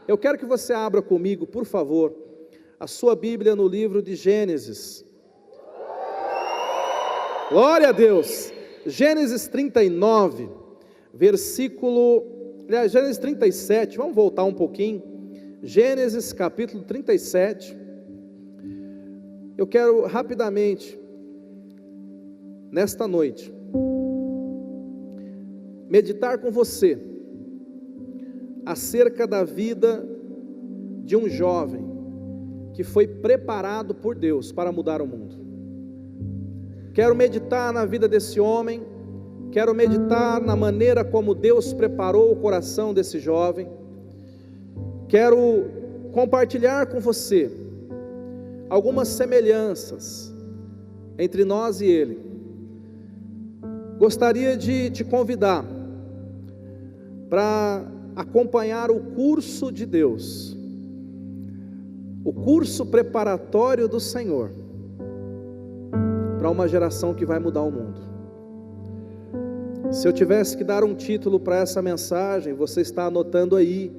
Eu quero que você abra comigo, por favor, a sua Bíblia no livro de Gênesis. Glória a Deus! Gênesis 39, Gênesis 37, vamos voltar um pouquinho. Gênesis capítulo 37. Eu quero rapidamente, nesta noite, meditar com você acerca da vida de um jovem que foi preparado por Deus para mudar o mundo. Quero meditar na vida desse homem, quero meditar na maneira como Deus preparou o coração desse jovem. Quero compartilhar com você algumas semelhanças entre nós e ele. Gostaria de te convidar para acompanhar o curso de Deus, o curso preparatório do Senhor, para uma geração que vai mudar o mundo. Se eu tivesse que dar um título para essa mensagem, você está anotando aí,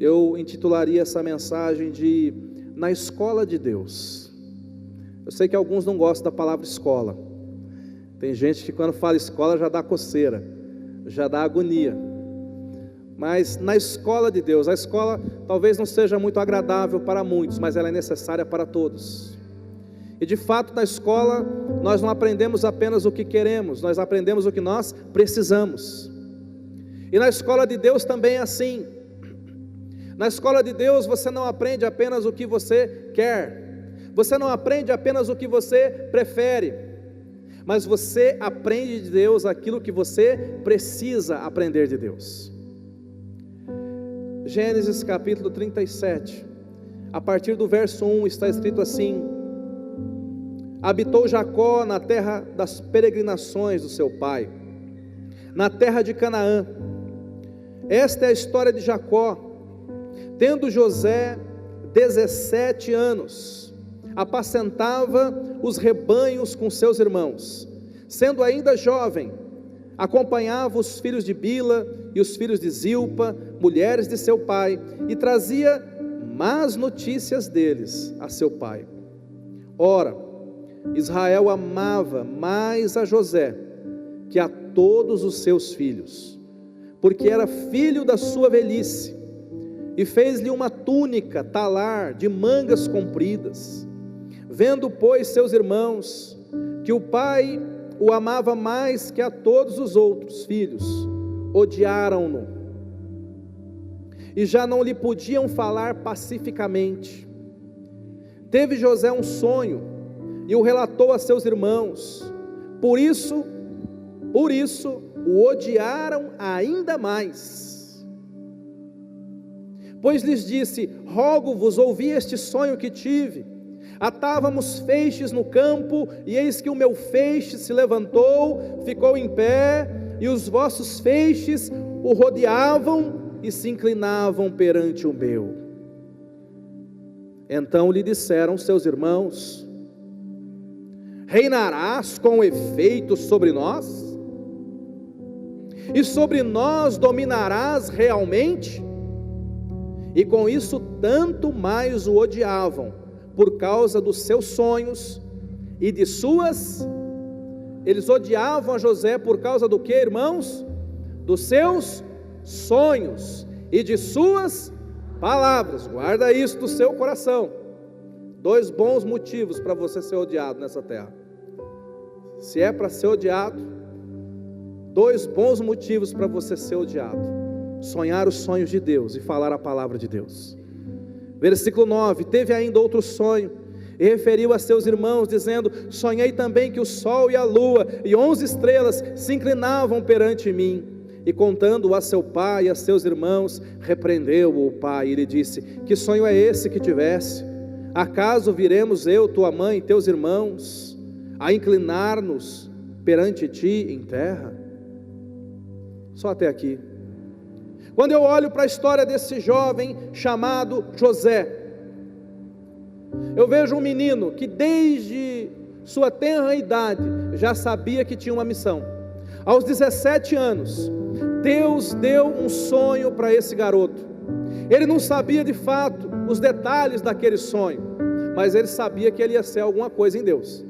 eu intitularia essa mensagem de Na Escola de Deus. Eu sei que alguns não gostam da palavra escola. Tem gente que quando fala escola já dá coceira, já dá agonia. Mas na escola de Deus, a escola talvez não seja muito agradável para muitos, mas ela é necessária para todos. E de fato na escola nós não aprendemos apenas o que queremos, nós aprendemos o que nós precisamos. E na escola de Deus também é assim. Na escola de Deus você não aprende apenas o que você quer, você não aprende apenas o que você prefere, mas você aprende de Deus aquilo que você precisa aprender de Deus. Gênesis capítulo 37, a partir do verso 1 está escrito assim: habitou Jacó na terra das peregrinações do seu pai, na terra de Canaã. Esta é a história de Jacó. Tendo José 17 anos, apacentava os rebanhos com seus irmãos. Sendo ainda jovem, acompanhava os filhos de Bila e os filhos de Zilpa, mulheres de seu pai, e trazia más notícias deles a seu pai. Ora, Israel amava mais a José que a todos os seus filhos, porque era filho da sua velhice, e fez-lhe uma túnica talar de mangas compridas. Vendo, pois, seus irmãos que o pai o amava mais que a todos os outros filhos, odiaram-no, e já não lhe podiam falar pacificamente. Teve José um sonho, e o relatou a seus irmãos, por isso o odiaram ainda mais. Pois lhes disse: rogo-vos, ouvi este sonho que tive. Atávamos feixes no campo, e eis que o meu feixe se levantou, ficou em pé, e os vossos feixes o rodeavam e se inclinavam perante o meu. Então lhe disseram seus irmãos: reinarás com efeito sobre nós? E sobre nós dominarás realmente? E com isso tanto mais o odiavam, por causa dos seus sonhos e de suas... Eles odiavam a José por causa do que, irmãos? Dos seus sonhos e de suas palavras. Guarda isso do seu coração. 2 bons motivos para você ser odiado nessa terra. Se é para ser odiado, 2 bons motivos para você ser odiado: sonhar os sonhos de Deus e falar a palavra de Deus. Versículo 9: teve ainda outro sonho, e referiu a seus irmãos, dizendo: sonhei também que o sol e a lua e 11 estrelas se inclinavam perante mim. E contando-o a seu pai e a seus irmãos, repreendeu-o o pai, e lhe disse: que sonho é esse que tivesse? Acaso viremos eu, tua mãe e teus irmãos a inclinar-nos perante ti em terra? Só até aqui. Quando eu olho para a história desse jovem chamado José, eu vejo um menino que desde sua tenra idade já sabia que tinha uma missão. Aos 17 anos, Deus deu um sonho para esse garoto. Ele não sabia de fato os detalhes daquele sonho, mas ele sabia que ele ia ser alguma coisa em Deus.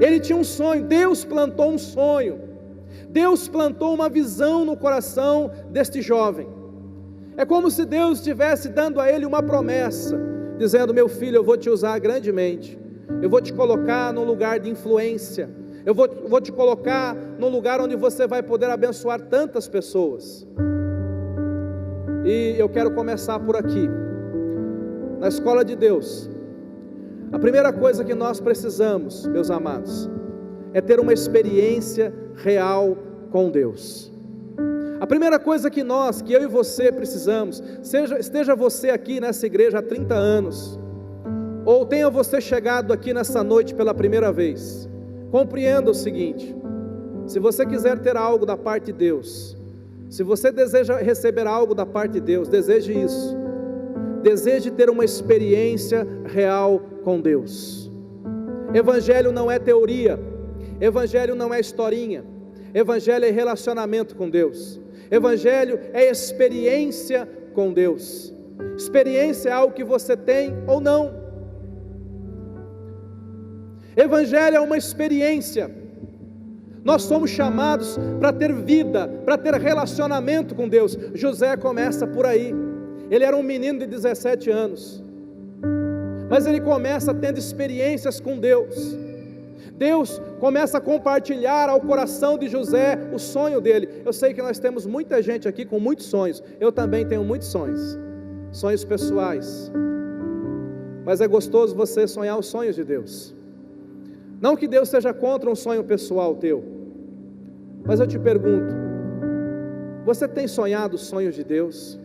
Ele tinha um sonho, Deus plantou um sonho, Deus plantou uma visão no coração deste jovem. É como se Deus estivesse dando a ele uma promessa, dizendo: meu filho, eu vou te usar grandemente, eu vou te colocar num lugar de influência, eu vou te colocar num lugar onde você vai poder abençoar tantas pessoas. E eu quero começar por aqui, na escola de Deus. A primeira coisa que nós precisamos, meus amados, é ter uma experiência real com Deus. A primeira coisa que eu e você precisamos, esteja você aqui nessa igreja há 30 anos, ou tenha você chegado aqui nessa noite pela primeira vez, compreenda o seguinte: se você quiser ter algo da parte de Deus, se você deseja receber algo da parte de Deus, deseje isso, deseje ter uma experiência real com Deus. Evangelho não é teoria, Evangelho não é historinha, Evangelho é relacionamento com Deus, Evangelho é experiência com Deus. Experiência é algo que você tem ou não. Evangelho é uma experiência. Nós somos chamados para ter vida, para ter relacionamento com Deus. José começa por aí. Ele era um menino de 17 anos, mas ele começa tendo experiências com Deus. Deus começa a compartilhar ao coração de José o sonho dele. Eu sei que nós temos muita gente aqui com muitos sonhos. Eu também tenho muitos sonhos, sonhos pessoais. Mas é gostoso você sonhar os sonhos de Deus. Não que Deus seja contra um sonho pessoal teu, mas eu te pergunto: você tem sonhado os sonhos de Deus?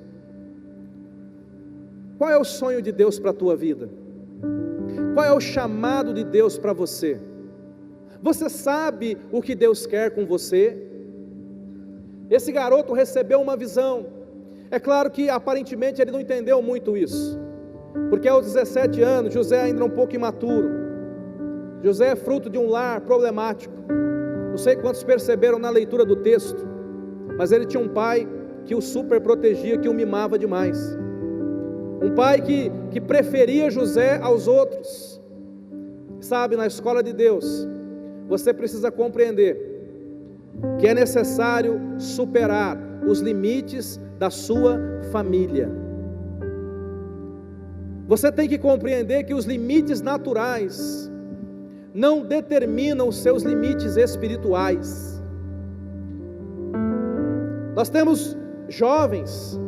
Qual é o sonho de Deus para a tua vida? Qual é o chamado de Deus para você? Você sabe o que Deus quer com você? Esse garoto recebeu uma visão. É claro que aparentemente ele não entendeu muito isso, porque aos 17 anos José ainda é um pouco imaturo. José é fruto de um lar problemático. Não sei quantos perceberam na leitura do texto, mas ele tinha um pai que o super protegia, que o mimava demais. Um pai que preferia José aos outros. Sabe, na escola de Deus, você precisa compreender que é necessário superar os limites da sua família. Você tem que compreender que os limites naturais não determinam os seus limites espirituais. Nós temos jovens,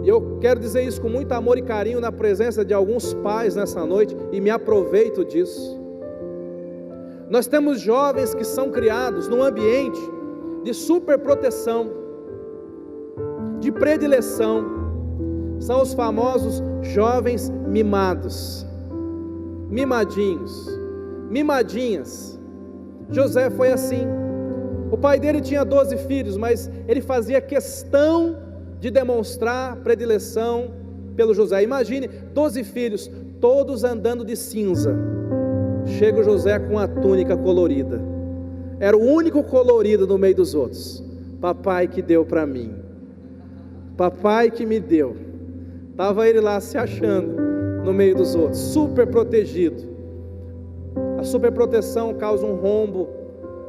e eu quero dizer isso com muito amor e carinho na presença de alguns pais nessa noite, e me aproveito disso. Nós temos jovens que são criados num ambiente de superproteção, de predileção. São os famosos jovens mimados, mimadinhos, mimadinhas. José foi assim. O pai dele tinha 12 filhos, mas ele fazia questão de demonstrar predileção pelo José. Imagine 12 filhos, todos andando de cinza. Chega o José com a túnica colorida. Era o único colorido no meio dos outros. Papai que deu para mim, papai que me deu. Estava ele lá se achando no meio dos outros, super protegido. A superproteção causa um rombo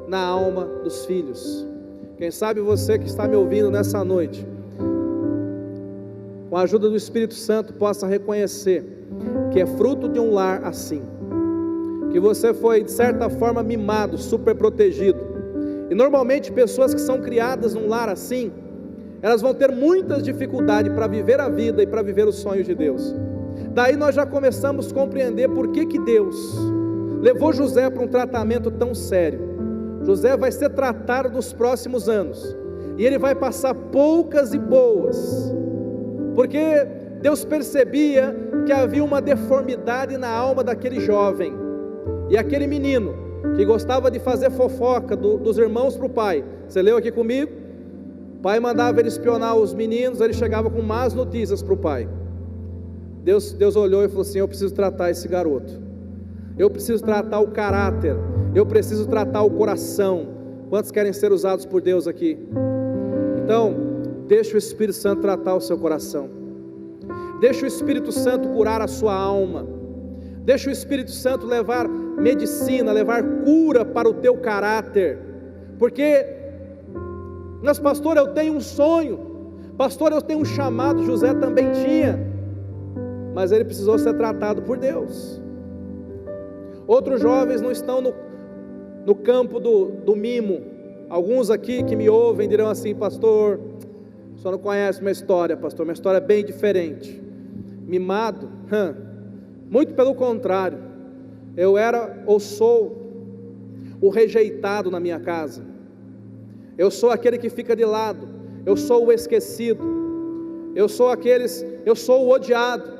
na alma dos filhos. Quem sabe você que está me ouvindo nessa noite, com a ajuda do Espírito Santo, possa reconhecer que é fruto de um lar assim, que você foi de certa forma mimado, super protegido. E normalmente pessoas que são criadas num lar assim, elas vão ter muitas dificuldades para viver a vida e para viver os sonhos de Deus. Daí nós já começamos a compreender por que Deus levou José para um tratamento tão sério. José vai ser tratado nos próximos anos, e ele vai passar poucas e boas, porque Deus percebia que havia uma deformidade na alma daquele jovem. E aquele menino que gostava de fazer fofoca dos irmãos para o pai, você leu aqui comigo? O pai mandava ele espionar os meninos, ele chegava com más notícias para o pai. Deus olhou e falou assim: eu preciso tratar esse garoto, eu preciso tratar o caráter, eu preciso tratar o coração Quantos querem ser usados por Deus aqui? Então, deixa o Espírito Santo tratar o seu coração. Deixa o Espírito Santo curar a sua alma. Deixa o Espírito Santo levar medicina, levar cura para o teu caráter. Porque, mas pastor, eu tenho um sonho. Pastor, eu tenho um chamado. José também tinha, mas ele precisou ser tratado por Deus. Outros jovens não estão no campo do mimo. Alguns aqui que me ouvem dirão assim: pastor, o senhor não conhece minha história, pastor, minha história é bem diferente. Mimado? Muito pelo contrário, eu era ou sou o rejeitado na minha casa. Eu sou aquele que fica de lado. Eu sou o esquecido. Eu sou o odiado.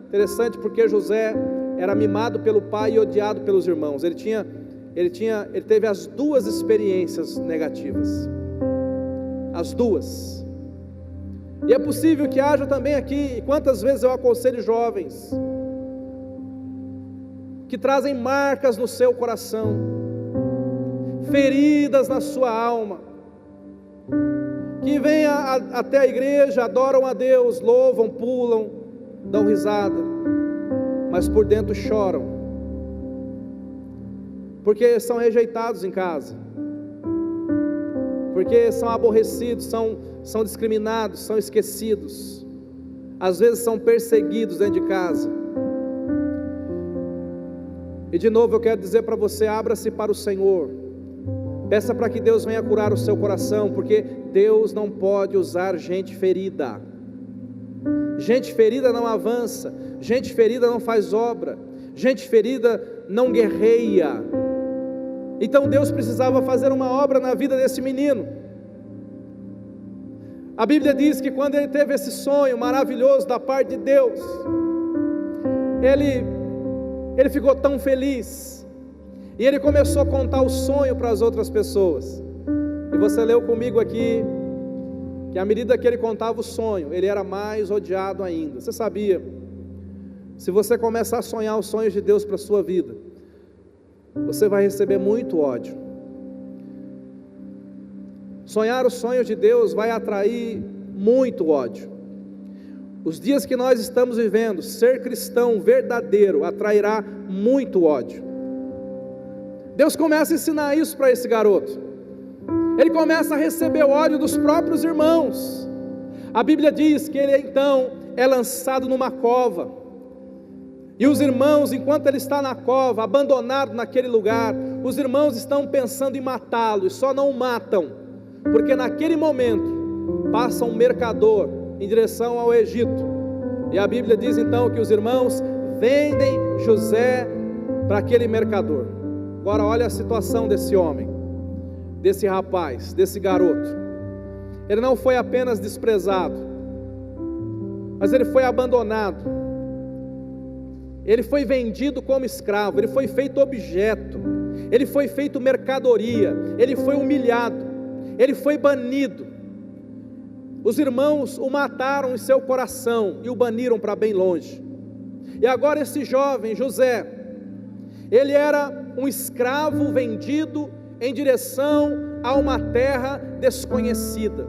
Interessante, porque José era mimado pelo pai e odiado pelos irmãos. Ele teve as duas experiências negativas. As duas. E é possível que haja também aqui, e quantas vezes eu aconselho jovens que trazem marcas no seu coração, feridas na sua alma, que vêm até a igreja, adoram a Deus, louvam, pulam, dão risada, mas por dentro choram, porque são rejeitados em casa, porque são aborrecidos, são discriminados, são esquecidos, às vezes são perseguidos dentro de casa. E de novo eu quero dizer para você: abra-se para o Senhor, peça para que Deus venha curar o seu coração, porque Deus não pode usar gente ferida. Gente ferida não avança, gente ferida não faz obra, gente ferida não guerreia. Então Deus precisava fazer uma obra na vida desse menino. A Bíblia diz que quando ele teve esse sonho maravilhoso da parte de Deus, ele ficou tão feliz, e ele começou a contar o sonho para as outras pessoas. E você leu comigo aqui, que à medida que ele contava o sonho, ele era mais odiado ainda. Você sabia? Se você começar a sonhar os sonhos de Deus para a sua vida, você vai receber muito ódio. Sonhar os sonhos de Deus vai atrair muito ódio. Os dias que nós estamos vivendo, ser cristão verdadeiro atrairá muito ódio. Deus começa a ensinar isso para esse garoto. Ele começa a receber o ódio dos próprios irmãos. A Bíblia diz que ele então é lançado numa cova, e os irmãos, enquanto ele está na cova, abandonado naquele lugar, os irmãos estão pensando em matá-lo, e só não o matam, porque naquele momento passa um mercador em direção ao Egito, e a Bíblia diz então que os irmãos vendem José para aquele mercador. Agora olha a situação desse homem, desse rapaz, desse garoto. Ele não foi apenas desprezado, mas ele foi abandonado, ele foi vendido como escravo, ele foi feito objeto, ele foi feito mercadoria, ele foi humilhado, ele foi banido. Os irmãos o mataram em seu coração e o baniram para bem longe. E agora esse jovem José, ele era um escravo vendido em direção a uma terra desconhecida.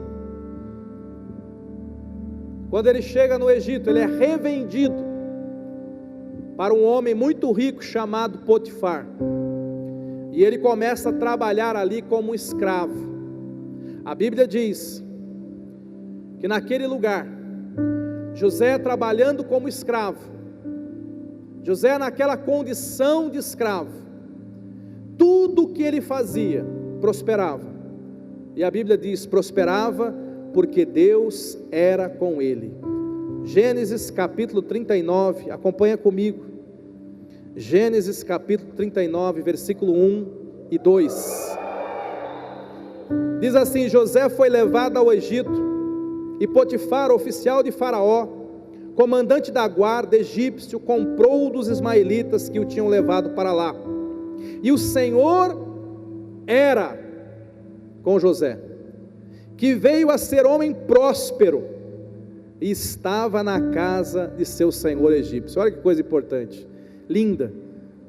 Quando ele chega no Egito, ele é revendido para um homem muito rico chamado Potifar, e ele começa a trabalhar ali como um escravo. A Bíblia diz que naquele lugar, José trabalhando como escravo, José naquela condição de escravo, tudo que ele fazia prosperava, e a Bíblia diz: prosperava porque Deus era com ele. Gênesis capítulo 39, acompanha comigo. Gênesis capítulo 39, versículo 1 e 2. Diz assim: José foi levado ao Egito, e Potifar, oficial de Faraó, comandante da guarda egípcio, comprou dos ismaelitas que o tinham levado para lá. E o Senhor era com José, que veio a ser homem próspero, e estava na casa de seu senhor egípcio. Olha que coisa importante, linda,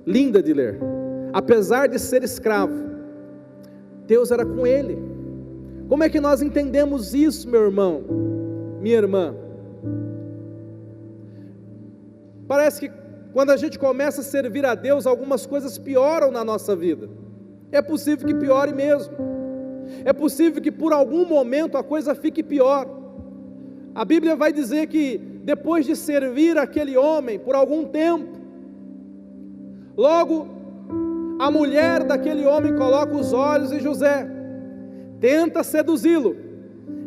linda de ler. Apesar de ser escravo, Deus era com ele. Como é que nós entendemos isso, meu irmão, minha irmã? Parece que quando a gente começa a servir a Deus, algumas coisas pioram na nossa vida. É possível que piore mesmo. É possível que por algum momento a coisa fique pior. A Bíblia vai dizer que depois de servir aquele homem por algum tempo, logo a mulher daquele homem coloca os olhos em José, tenta seduzi-lo.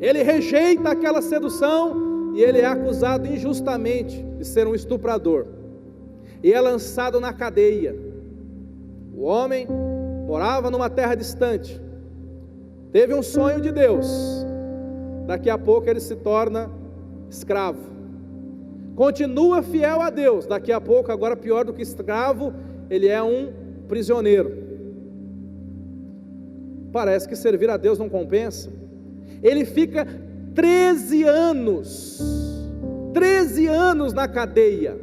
Ele rejeita aquela sedução e ele é acusado injustamente de ser um estuprador. E é lançado na cadeia. O homem morava numa terra distante, teve um sonho de Deus, daqui a pouco ele se torna escravo, continua fiel a Deus, daqui a pouco, agora pior do que escravo, ele é um prisioneiro. Parece que servir a Deus não compensa. Ele fica 13 anos na cadeia.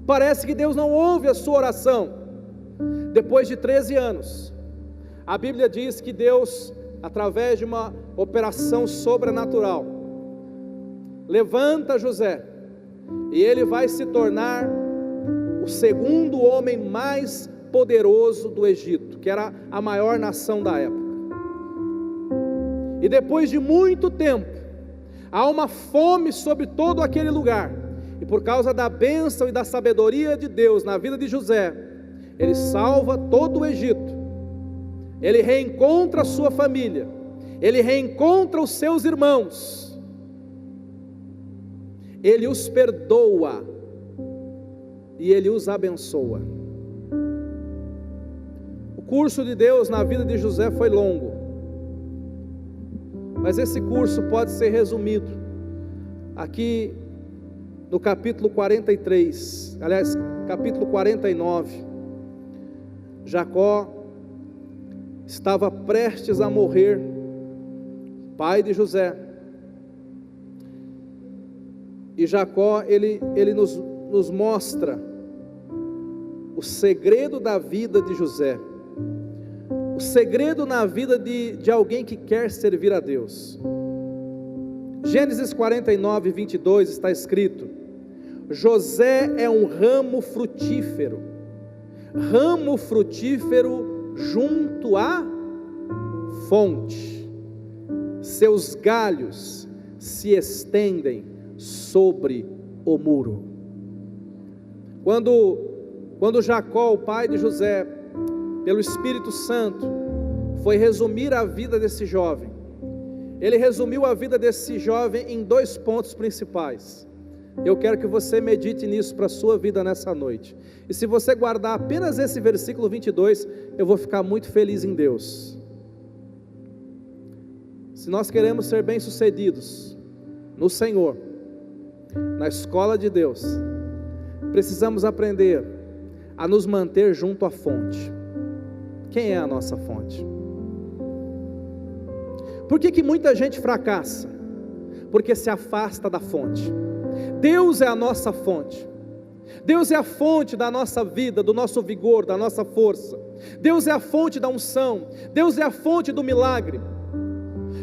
Parece que Deus não ouve a sua oração. Depois de 13 anos, a Bíblia diz que Deus, através de uma operação sobrenatural, levanta José, e ele vai se tornar o segundo homem mais poderoso do Egito, que era a maior nação da época. E depois de muito tempo, há uma fome sobre todo aquele lugar, e por causa da bênção e da sabedoria de Deus na vida de José, ele salva todo o Egito, ele reencontra a sua família, ele reencontra os seus irmãos, ele os perdoa e ele os abençoa. O curso de Deus na vida de José foi longo, mas esse curso pode ser resumido aqui no capítulo 43, aliás, capítulo 49. Jacó estava prestes a morrer, pai de José, e Jacó, ele nos mostra o segredo da vida de José, o segredo na vida de alguém que quer servir a Deus. Gênesis 49, 22 está escrito: José é um ramo frutífero junto à fonte, seus galhos se estendem sobre o muro. Quando Jacó, o pai de José, pelo Espírito Santo, foi resumir a vida desse jovem, ele resumiu a vida desse jovem em 2 pontos principais. Eu quero que você medite nisso para a sua vida nessa noite. E se você guardar apenas esse versículo 22, eu vou ficar muito feliz em Deus. Se nós queremos ser bem-sucedidos no Senhor, na escola de Deus, precisamos aprender a nos manter junto à fonte. Quem é a nossa fonte? Por que muita gente fracassa? Porque se afasta da fonte. Deus é a nossa fonte. Deus é a fonte da nossa vida, do nosso vigor, da nossa força. Deus é a fonte da unção. Deus é a fonte do milagre.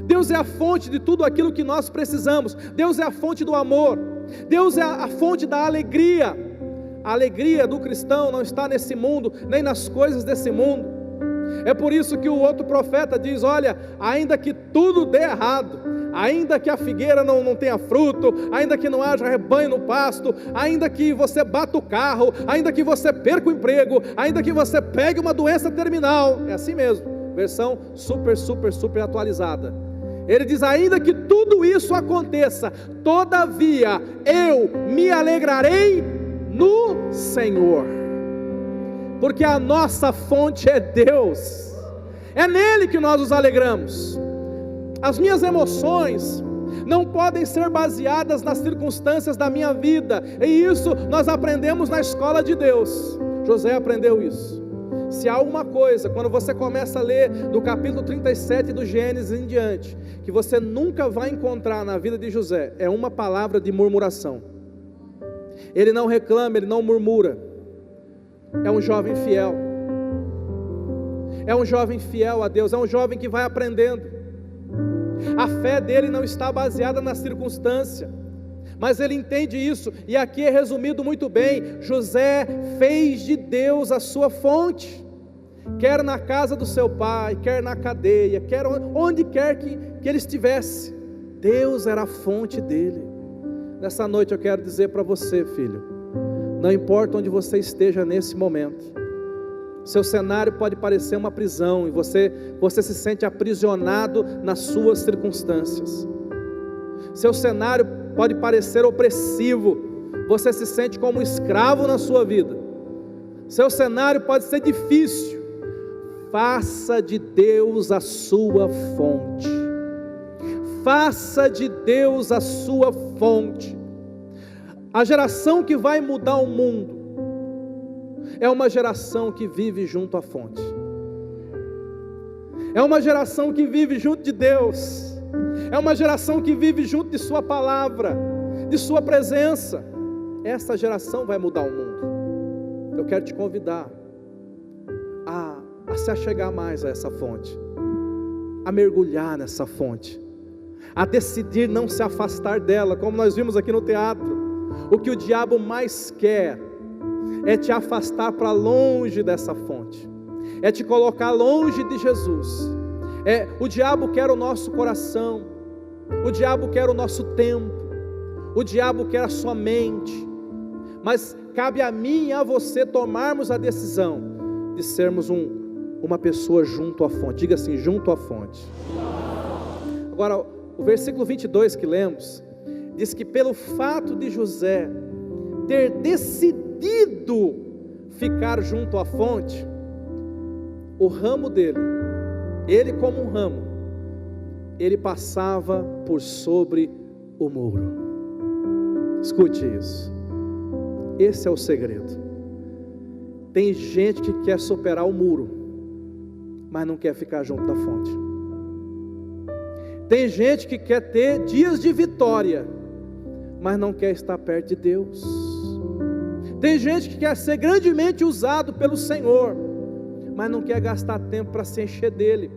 Deus é a fonte de tudo aquilo que nós precisamos. Deus é a fonte do amor. Deus é a fonte da alegria. A alegria do cristão não está nesse mundo, nem nas coisas desse mundo. É por isso que o outro profeta diz: olha, ainda que tudo dê errado, ainda que a figueira não tenha fruto, ainda que não haja rebanho no pasto, ainda que você bata o carro, ainda que você perca o emprego, ainda que você pegue uma doença terminal, é assim mesmo, versão super atualizada. Ele diz: ainda que tudo isso aconteça, todavia eu me alegrarei no Senhor, porque a nossa fonte é Deus, é nele que nós nos alegramos. As minhas emoções não podem ser baseadas nas circunstâncias da minha vida, e isso nós aprendemos na escola de Deus. José aprendeu isso. Se há alguma coisa, quando você começa a ler do capítulo 37 do Gênesis em diante, que você nunca vai encontrar na vida de José, é uma palavra de murmuração. Ele não reclama, ele não murmura. É um jovem fiel. é um jovem fiel a Deus, é um jovem que vai aprendendo. A fé dele não está baseada na circunstância, mas ele entende isso, e aqui é resumido muito bem: José fez de Deus a sua fonte, quer na casa do seu pai, quer na cadeia, quer onde quer que ele estivesse, Deus era a fonte dele. Nessa noite eu quero dizer para você, filho, não importa onde você esteja nesse momento, seu cenário pode parecer uma prisão, e você se sente aprisionado nas suas circunstâncias, seu cenário pode parecer opressivo, você se sente como um escravo na sua vida, seu cenário pode ser difícil. Faça de Deus a sua fonte, faça de Deus a sua fonte. A geração que vai mudar o mundo é uma geração que vive junto à fonte, é uma geração que vive junto de Deus, é uma geração que vive junto de sua palavra, de sua presença. Essa geração vai mudar o mundo. Eu quero te convidar a se achegar mais a essa fonte, a mergulhar nessa fonte, a decidir não se afastar dela, como nós vimos aqui no teatro. O que o diabo mais quer é te afastar para longe dessa fonte, é te colocar longe de Jesus. O diabo quer o nosso coração, o diabo quer o nosso tempo, o diabo quer a sua mente, mas cabe a mim e a você tomarmos a decisão de sermos uma pessoa junto à fonte. Diga assim: junto à fonte. Agora, o versículo 22 que lemos, diz que pelo fato de José ter decidido ficar junto à fonte, o ramo dele, ele como um ramo, ele passava por sobre o muro. Escute isso, esse é o segredo. Tem gente que quer superar o muro, mas não quer ficar junto da fonte. Tem gente que quer ter dias de vitória, mas não quer estar perto de Deus. Tem gente que quer ser grandemente usado pelo Senhor, mas não quer gastar tempo para se encher dele.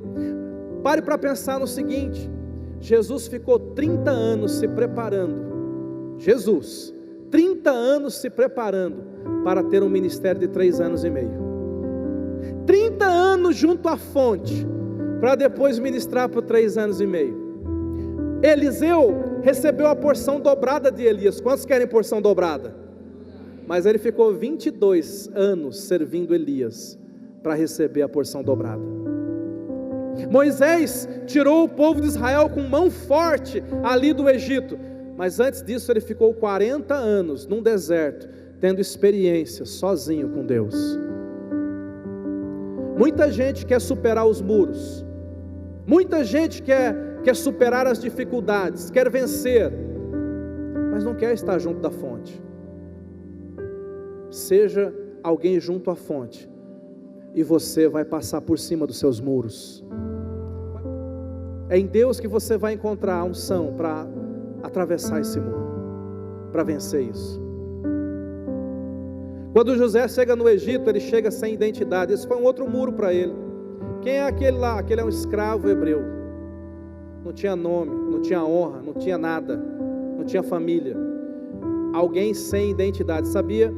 Pare para pensar no seguinte: Jesus ficou 30 anos se preparando, 30 anos se preparando para ter um ministério de 3 anos e meio. 30 anos junto à fonte, para depois ministrar por 3 anos e meio. Eliseu recebeu a porção dobrada de Elias. Quantos querem porção dobrada? Mas ele ficou 22 anos servindo Elias para receber a porção dobrada. Moisés tirou o povo de Israel com mão forte ali do Egito, mas antes disso ele ficou 40 anos num deserto, tendo experiência sozinho com Deus. Muita gente quer superar os muros, muita gente quer superar as dificuldades, quer vencer, mas não quer estar junto da fonte. Seja alguém junto à fonte, e você vai passar por cima dos seus muros. É em Deus que você vai encontrar a unção para atravessar esse muro, para vencer isso. Quando José chega no Egito, ele chega sem identidade. Esse foi um outro muro para ele. Quem é aquele lá? Aquele é um escravo hebreu. Não tinha nome, não tinha honra, não tinha nada, não tinha família. Alguém sem identidade. Sabia?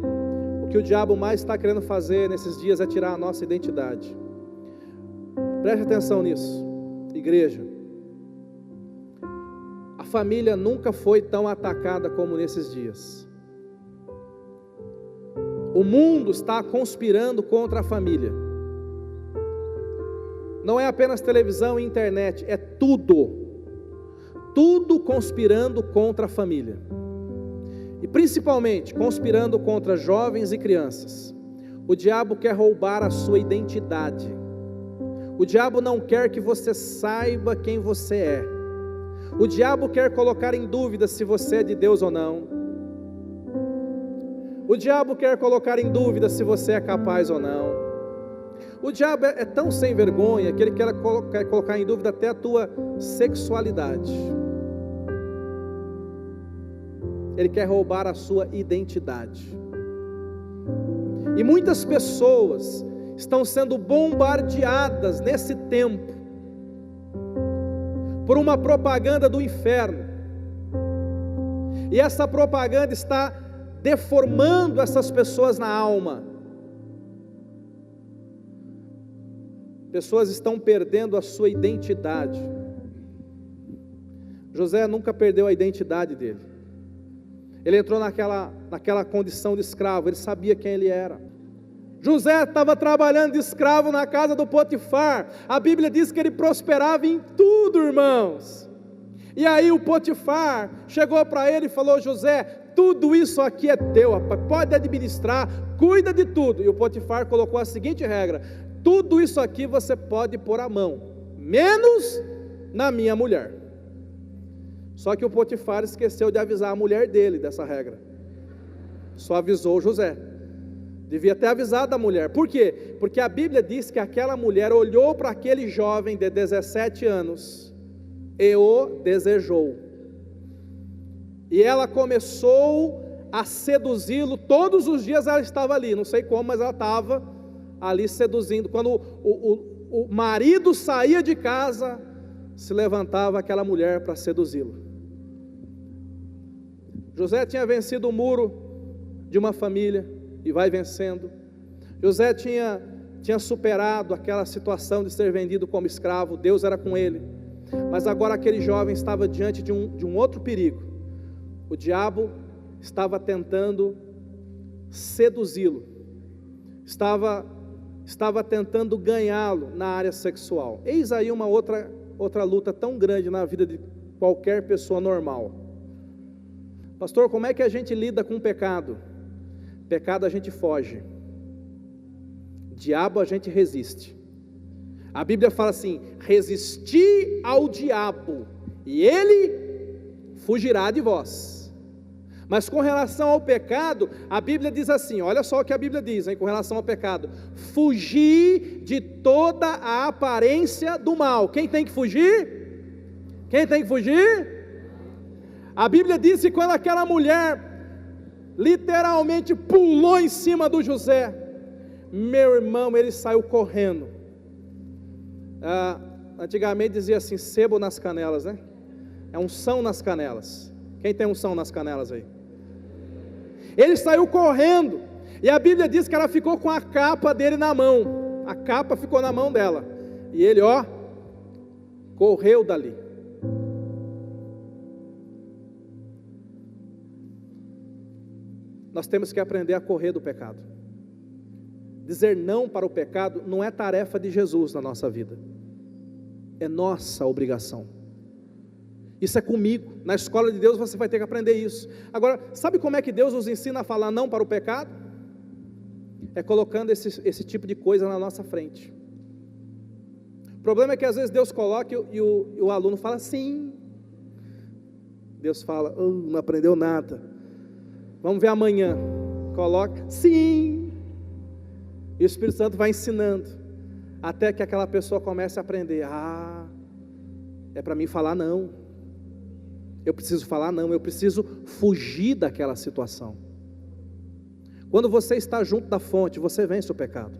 O que o diabo mais está querendo fazer nesses dias é tirar a nossa identidade. Preste atenção nisso, igreja. A família nunca foi tão atacada como nesses dias. O mundo está conspirando contra a família. Não é apenas televisão e internet, é tudo conspirando contra a família. E principalmente conspirando contra jovens e crianças. O diabo quer roubar a sua identidade. O diabo não quer que você saiba quem você é. O diabo quer colocar em dúvida se você é de Deus ou não. O diabo quer colocar em dúvida se você é capaz ou não. O diabo é tão sem vergonha que ele quer colocar em dúvida até a tua sexualidade. Ele quer roubar a sua identidade. E muitas pessoas estão sendo bombardeadas nesse tempo por uma propaganda do inferno, e essa propaganda está deformando essas pessoas na alma. Pessoas estão perdendo a sua identidade. José nunca perdeu a identidade dele. Ele entrou naquela condição de escravo, ele sabia quem ele era. José estava trabalhando de escravo na casa do Potifar. A Bíblia diz que ele prosperava em tudo, irmãos. E aí o Potifar chegou para ele e falou: José, tudo isso aqui é teu, rapaz, pode administrar, cuida de tudo. E o Potifar colocou a seguinte regra: tudo isso aqui você pode pôr a mão, menos na minha mulher. Só que o Potifar esqueceu de avisar a mulher dele dessa regra. Só avisou José. Devia ter avisado a mulher. Por quê? Porque a Bíblia diz que aquela mulher olhou para aquele jovem de 17 anos e o desejou. E ela começou a seduzi-lo. Todos os dias ela estava ali, não sei como, mas ela estava ali seduzindo. Quando o marido saía de casa, se levantava aquela mulher para seduzi-lo. José tinha vencido o muro de uma família e vai vencendo. José tinha superado aquela situação de ser vendido como escravo. Deus era com ele. Mas agora aquele jovem estava diante de um outro perigo. O diabo estava tentando seduzi-lo, estava tentando ganhá-lo na área sexual. Eis aí uma outra luta tão grande na vida de qualquer pessoa normal. Pastor, como é que a gente lida com o pecado? Pecado a gente foge, diabo a gente resiste. A Bíblia fala assim: resisti ao diabo e ele fugirá de vós. Mas com relação ao pecado, a Bíblia diz assim, olha só o que a Bíblia diz, hein, com relação ao pecado: fugir de toda a aparência do mal. Quem tem que fugir? Quem tem que fugir? A Bíblia diz que quando aquela mulher literalmente pulou em cima do José, meu irmão, ele saiu correndo. Antigamente dizia assim: sebo nas canelas, né? É unção nas canelas. Quem tem unção nas canelas aí? Ele saiu correndo, e a Bíblia diz que ela ficou com a capa dele na mão. A capa ficou na mão dela, e ele, correu dali. Nós temos que aprender a correr do pecado. Dizer não para o pecado não é tarefa de Jesus na nossa vida, é nossa obrigação. Isso é comigo. Na escola de Deus você vai ter que aprender isso. Agora, sabe como é que Deus nos ensina a falar não para o pecado? É colocando esse tipo de coisa na nossa frente. O problema é que às vezes Deus coloca e o aluno fala sim. Deus fala: não aprendeu nada, vamos ver amanhã. Coloca sim. E o Espírito Santo vai ensinando, até que aquela pessoa comece a aprender: é para mim falar não, eu preciso falar não, eu preciso fugir daquela situação. Quando você está junto da fonte, você vence o pecado.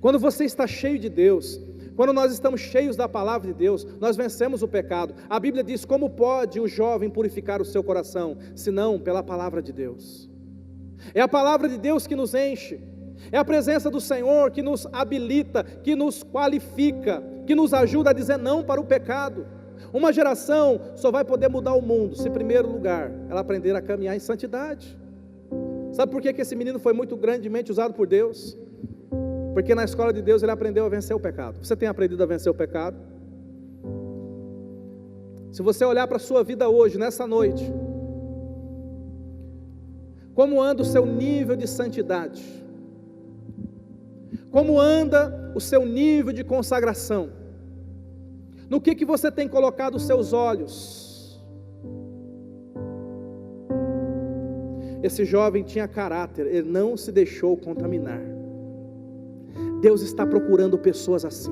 Quando você está cheio de Deus, quando nós estamos cheios da palavra de Deus, nós vencemos o pecado. A Bíblia diz: como pode o jovem purificar o seu coração, senão pela palavra de Deus? É a palavra de Deus que nos enche, é a presença do Senhor que nos habilita, que nos qualifica, que nos ajuda a dizer não para o pecado. Uma geração só vai poder mudar o mundo se, em primeiro lugar, ela aprender a caminhar em santidade. Sabe por que esse menino foi muito grandemente usado por Deus? Porque na escola de Deus ele aprendeu a vencer o pecado. Você tem aprendido a vencer o pecado? Se você olhar para a sua vida hoje, nessa noite, como anda o seu nível de santidade? Como anda o seu nível de consagração? No que você tem colocado os seus olhos? Esse jovem tinha caráter, ele não se deixou contaminar. Deus está procurando pessoas assim.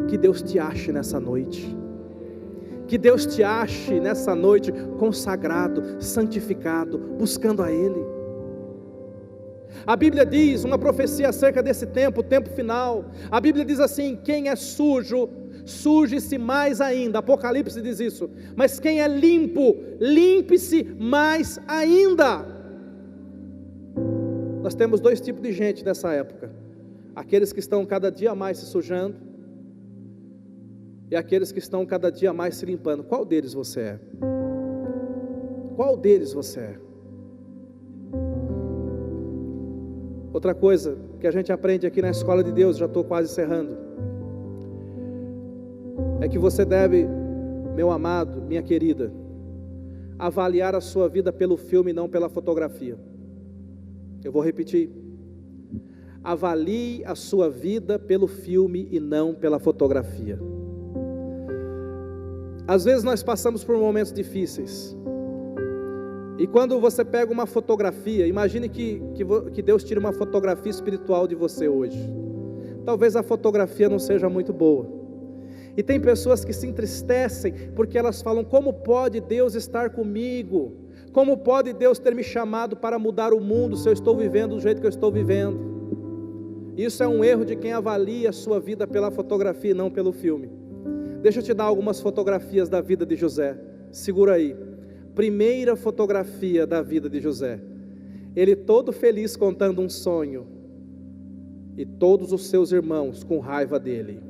Que Deus te ache nessa noite. Que Deus te ache nessa noite consagrado, santificado, buscando a Ele. A Bíblia diz, uma profecia acerca desse tempo, o tempo final. A Bíblia diz assim: quem é sujo, suje-se mais ainda. Apocalipse diz isso. Mas quem é limpo, limpe-se mais ainda. Nós temos dois tipos de gente nessa época: aqueles que estão cada dia mais se sujando, e aqueles que estão cada dia mais se limpando. Qual deles você é? Qual deles você é? Outra coisa que a gente aprende aqui na escola de Deus, já estou quase encerrando, é que você deve, meu amado, minha querida, avaliar a sua vida pelo filme e não pela fotografia. Eu vou repetir: avalie a sua vida pelo filme e não pela fotografia. Às vezes nós passamos por momentos difíceis, e quando você pega uma fotografia, imagine que Deus tira uma fotografia espiritual de você hoje. Talvez a fotografia não seja muito boa, e tem pessoas que se entristecem, porque elas falam: como pode Deus estar comigo? Como pode Deus ter me chamado para mudar o mundo, se eu estou vivendo do jeito que eu estou vivendo? Isso é um erro de quem avalia a sua vida pela fotografia e não pelo filme. Deixa eu te dar algumas fotografias da vida de José, segura aí. Primeira fotografia da vida de José, ele todo feliz contando um sonho, e todos os seus irmãos com raiva dele.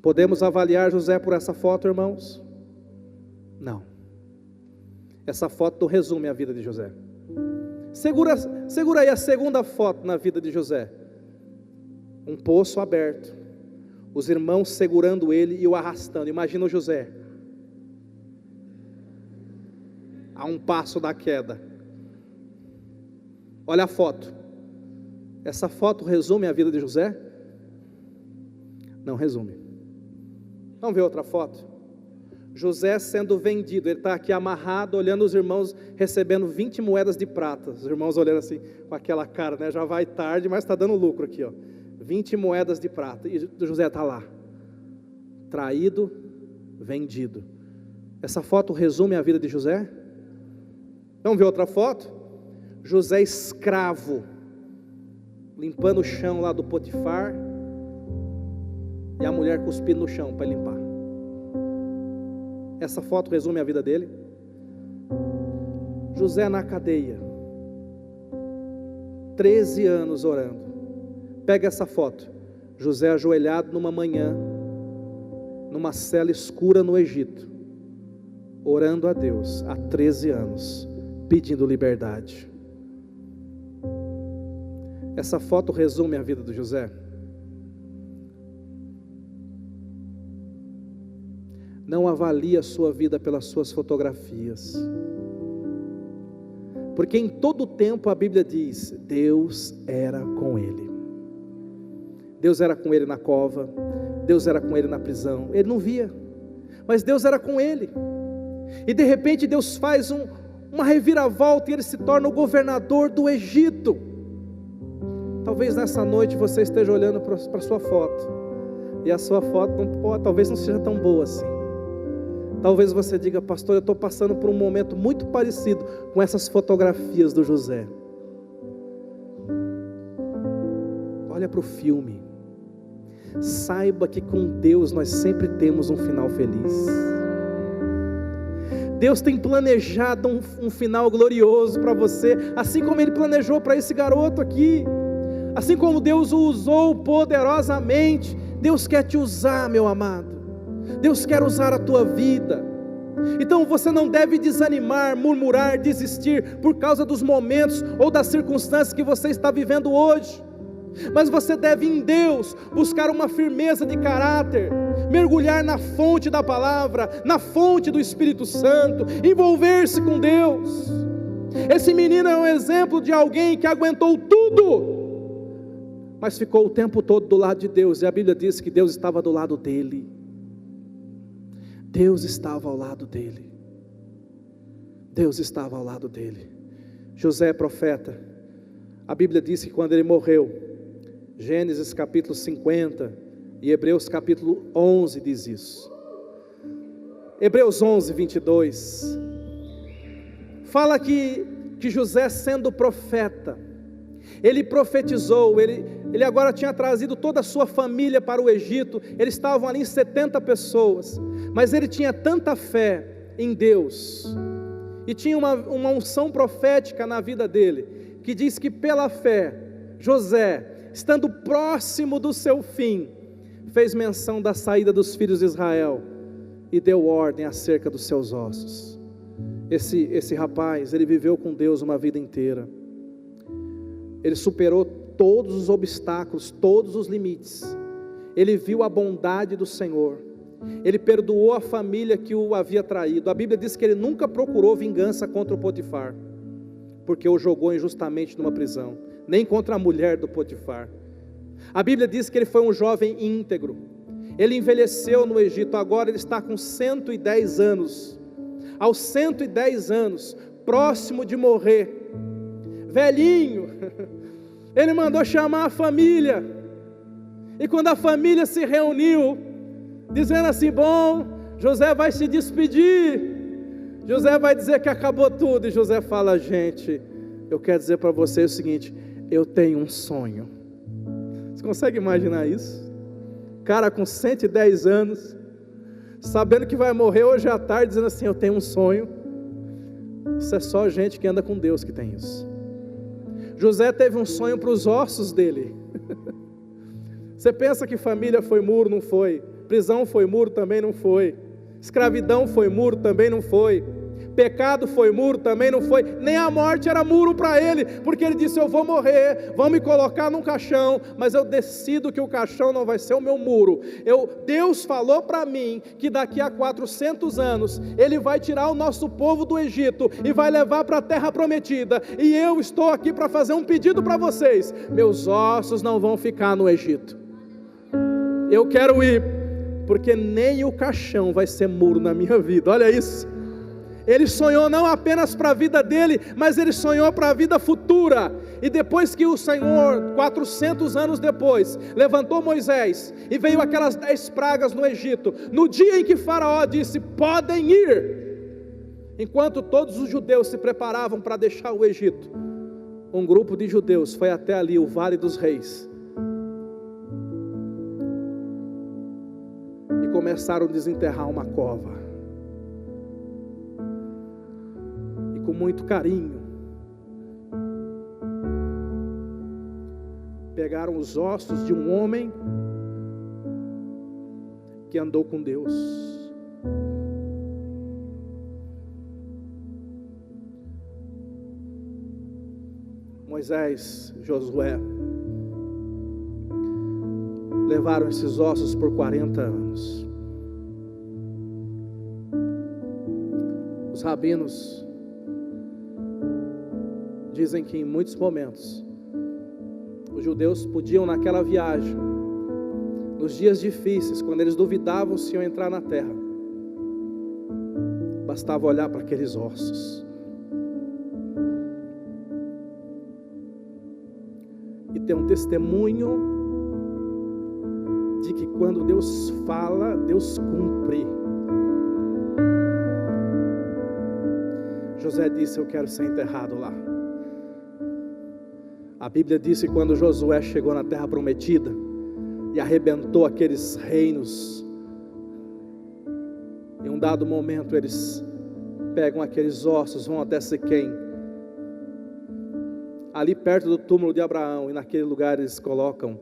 Podemos avaliar José por essa foto, irmãos? Não. Essa foto resume a vida de José. Segura aí a segunda foto na vida de José. Um poço aberto, os irmãos segurando ele e o arrastando. Imagina o José a um passo da queda. Olha a foto. Essa foto resume a vida de José? Não resume. Vamos ver outra foto? José sendo vendido, ele está aqui amarrado, olhando os irmãos recebendo 20 moedas de prata. Os irmãos olhando assim, com aquela cara, né? Já vai tarde, mas está dando lucro aqui, ó. 20 moedas de prata, e José está lá, traído, vendido. Essa foto resume a vida de José? Vamos ver outra foto? José escravo, limpando o chão lá do Potifar, e a mulher cuspindo no chão para limpar. Essa foto resume a vida dele? José na cadeia, 13 anos orando. Pega essa foto, José ajoelhado numa manhã, numa cela escura no Egito, orando a Deus há 13 anos, pedindo liberdade. Essa foto resume a vida do José? Não avalie a sua vida pelas suas fotografias, porque em todo tempo a Bíblia diz: Deus era com ele. Deus era com ele na cova, Deus era com ele na prisão. Ele não via, mas Deus era com ele. E de repente Deus faz uma reviravolta e ele se torna o governador do Egito. Talvez nessa noite você esteja olhando para a sua foto, e a sua foto talvez não seja tão boa assim. Talvez você diga: pastor, eu estou passando por um momento muito parecido com essas fotografias do José. Olha para o filme. Saiba que com Deus nós sempre temos um final feliz. Deus tem planejado um final glorioso para você, assim como Ele planejou para esse garoto aqui. Assim como Deus o usou poderosamente, Deus quer te usar, meu amado. Deus quer usar a tua vida. Então você não deve desanimar, murmurar, desistir por causa dos momentos ou das circunstâncias que você está vivendo hoje. Mas você deve em Deus buscar uma firmeza de caráter, mergulhar na fonte da palavra, na fonte do Espírito Santo, envolver-se com Deus. Esse menino é um exemplo de alguém que aguentou tudo, mas ficou o tempo todo do lado de Deus, e a Bíblia diz que Deus estava do lado dele. Deus estava ao lado dele. Deus estava ao lado dele. José é profeta. A Bíblia diz que quando ele morreu, Gênesis capítulo 50 e Hebreus capítulo 11 diz isso. Hebreus 11, 22, fala que José, sendo profeta, ele profetizou, ele agora tinha trazido toda a sua família para o Egito, eles estavam ali em 70 pessoas, mas ele tinha tanta fé em Deus, e tinha uma unção profética na vida dele, que diz que pela fé, José, estando próximo do seu fim, fez menção da saída dos filhos de Israel, e deu ordem acerca dos seus ossos. Esse rapaz, ele viveu com Deus uma vida inteira, ele superou todos os obstáculos, todos os limites, ele viu a bondade do Senhor, ele perdoou a família que o havia traído. A Bíblia diz que ele nunca procurou vingança contra o Potifar, porque o jogou injustamente numa prisão, nem contra a mulher do Potifar. A Bíblia diz que ele foi um jovem íntegro, ele envelheceu no Egito, agora ele está com 110 anos, aos 110 anos, próximo de morrer, velhinho, ele mandou chamar a família, e quando a família se reuniu, dizendo assim: bom, José vai se despedir, José vai dizer que acabou tudo, e José fala: gente, eu quero dizer para vocês o seguinte, eu tenho um sonho. Você consegue imaginar isso? Cara com 110 anos, sabendo que vai morrer hoje à tarde, dizendo assim: eu tenho um sonho. Isso é só gente que anda com Deus que tem isso. José teve um sonho para os ossos dele. Você pensa que família foi muro? Não foi. Prisão foi muro? Também não foi. Escravidão foi muro? Também não foi. Pecado foi muro? Também não foi. Nem a morte era muro para ele, porque ele disse: eu vou morrer, vão me colocar num caixão, mas eu decido que o caixão não vai ser o meu muro. Deus falou para mim que daqui a 400 anos ele vai tirar o nosso povo do Egito e vai levar para a terra prometida, e eu estou aqui para fazer um pedido para vocês: meus ossos não vão ficar no Egito, eu quero ir, porque nem o caixão vai ser muro na minha vida. Olha isso. Ele sonhou não apenas para a vida dele, mas ele sonhou para a vida futura. E depois que o Senhor, 400 anos depois, levantou Moisés e veio aquelas 10 pragas no Egito, no dia em que Faraó disse: podem ir, enquanto todos os judeus se preparavam para deixar o Egito, um grupo de judeus foi até ali, o Vale dos Reis, e começaram a desenterrar uma cova. Com muito carinho, pegaram os ossos de um homem que andou com Deus. Moisés, Josué, levaram esses ossos por 40 anos. Os rabinos dizem que em muitos momentos os judeus podiam, naquela viagem, nos dias difíceis, quando eles duvidavam se iam entrar na terra, bastava olhar para aqueles ossos e ter um testemunho de que quando Deus fala, Deus cumpre. José disse: eu quero ser enterrado lá. A Bíblia diz que quando Josué chegou na terra prometida e arrebentou aqueles reinos, em um dado momento eles pegam aqueles ossos, vão até Siquém, ali perto do túmulo de Abraão, e naquele lugar eles colocam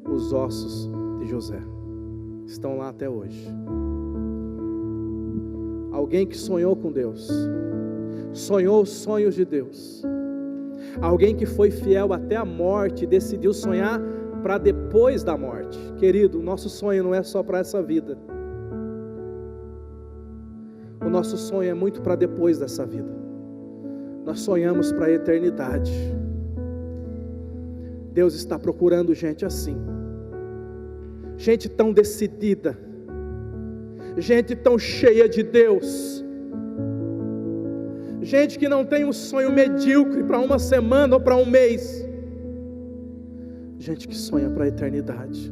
os ossos de José. Estão lá até hoje. Alguém que sonhou com Deus, sonhou os sonhos de Deus, alguém que foi fiel até a morte, decidiu sonhar para depois da morte. Querido, o nosso sonho não é só para essa vida, o nosso sonho é muito para depois dessa vida. Nós sonhamos para a eternidade. Deus está procurando gente assim, gente tão decidida, gente tão cheia de Deus, gente que não tem um sonho medíocre para uma semana ou para um mês, gente que sonha para a eternidade.